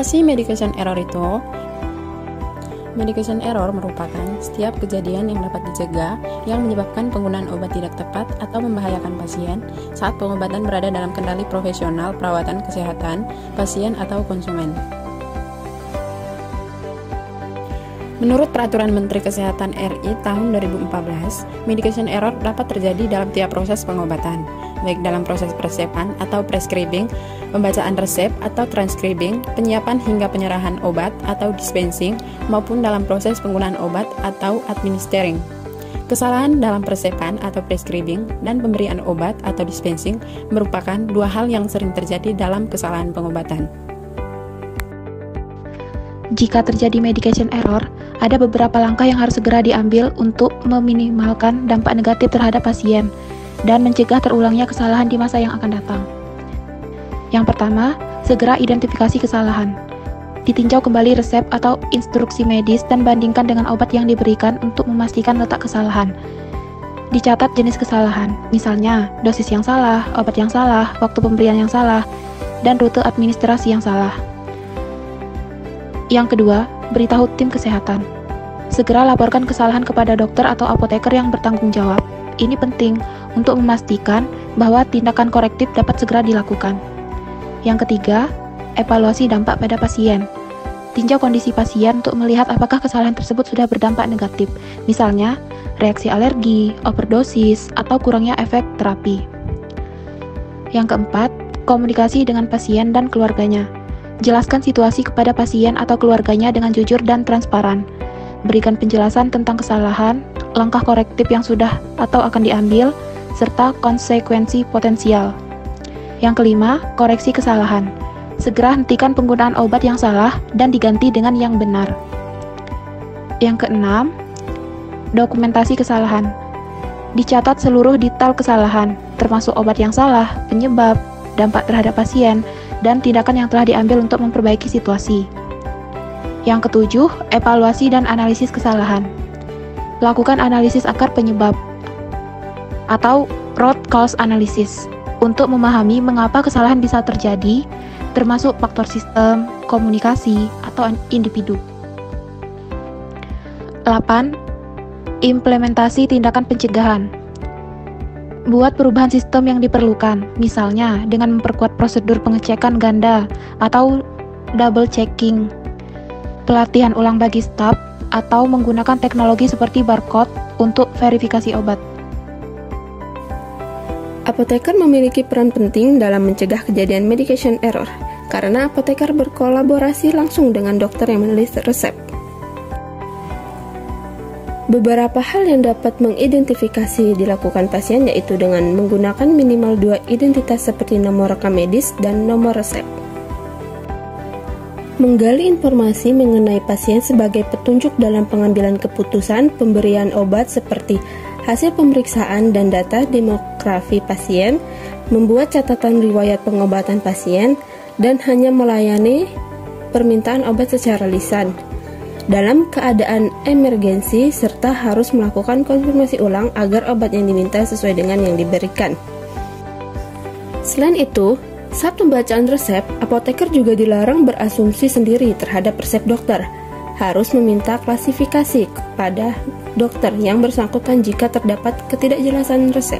Apa sih medication error itu? Medication error merupakan setiap kejadian yang dapat dicegah yang menyebabkan penggunaan obat tidak tepat atau membahayakan pasien saat pengobatan berada dalam kendali profesional perawatan kesehatan, pasien atau konsumen. Menurut Peraturan Menteri Kesehatan RI tahun 2014, medication error dapat terjadi dalam tiap proses pengobatan, baik dalam proses persiapan atau prescribing, pembacaan resep atau transcribing, penyiapan hingga penyerahan obat atau dispensing, maupun dalam proses penggunaan obat atau administering. Kesalahan dalam persiapan atau prescribing dan pemberian obat atau dispensing merupakan dua hal yang sering terjadi dalam kesalahan pengobatan. Jika terjadi medication error, ada beberapa langkah yang harus segera diambil untuk meminimalkan dampak negatif terhadap pasien dan mencegah terulangnya kesalahan di masa yang akan datang. Yang pertama, segera identifikasi kesalahan. Ditinjau kembali resep atau instruksi medis dan bandingkan dengan obat yang diberikan untuk memastikan letak kesalahan. Dicatat jenis kesalahan, misalnya dosis yang salah, obat yang salah, waktu pemberian yang salah, dan rute administrasi yang salah. Yang kedua, beritahu tim kesehatan. Segera laporkan kesalahan kepada dokter atau apoteker yang bertanggung jawab. Ini penting untuk memastikan bahwa tindakan korektif dapat segera dilakukan. Yang ketiga, evaluasi dampak pada pasien. Tinjau kondisi pasien untuk melihat apakah kesalahan tersebut sudah berdampak negatif, misalnya reaksi alergi, overdosis, atau kurangnya efek terapi. Yang keempat, komunikasi dengan pasien dan keluarganya. Jelaskan situasi kepada pasien atau keluarganya dengan jujur dan transparan. Berikan penjelasan tentang kesalahan, langkah korektif yang sudah atau akan diambil, serta konsekuensi potensial. Yang kelima, koreksi kesalahan. Segera hentikan penggunaan obat yang salah dan diganti dengan yang benar. Yang keenam, dokumentasi kesalahan. Dicatat seluruh detail kesalahan, termasuk obat yang salah, penyebab, dampak terhadap pasien, dan tindakan yang telah diambil untuk memperbaiki situasi. Yang ketujuh, evaluasi dan analisis kesalahan. Lakukan analisis akar penyebab atau root cause analysis untuk memahami mengapa kesalahan bisa terjadi, termasuk faktor sistem, komunikasi, atau individu. 8. Implementasi tindakan pencegahan. Buat perubahan sistem yang diperlukan, misalnya dengan memperkuat prosedur pengecekan ganda atau double checking, pelatihan ulang bagi staf, atau menggunakan teknologi seperti barcode untuk verifikasi obat. Apoteker memiliki peran penting dalam mencegah kejadian medication error, karena apoteker berkolaborasi langsung dengan dokter yang menulis resep. Beberapa hal yang dapat mengidentifikasi dilakukan pasien yaitu dengan menggunakan minimal 2 identitas seperti nomor rekam medis dan nomor resep. Menggali informasi mengenai pasien sebagai petunjuk dalam pengambilan keputusan pemberian obat seperti hasil pemeriksaan dan data demografi pasien, membuat catatan riwayat pengobatan pasien, dan hanya melayani permintaan obat secara lisan. Dalam keadaan emergensi, serta harus melakukan konfirmasi ulang agar obat yang diminta sesuai dengan yang diberikan. Selain itu, saat pembacaan resep, apoteker juga dilarang berasumsi sendiri terhadap resep dokter. Harus meminta klasifikasi kepada dokter yang bersangkutan jika terdapat ketidakjelasan resep.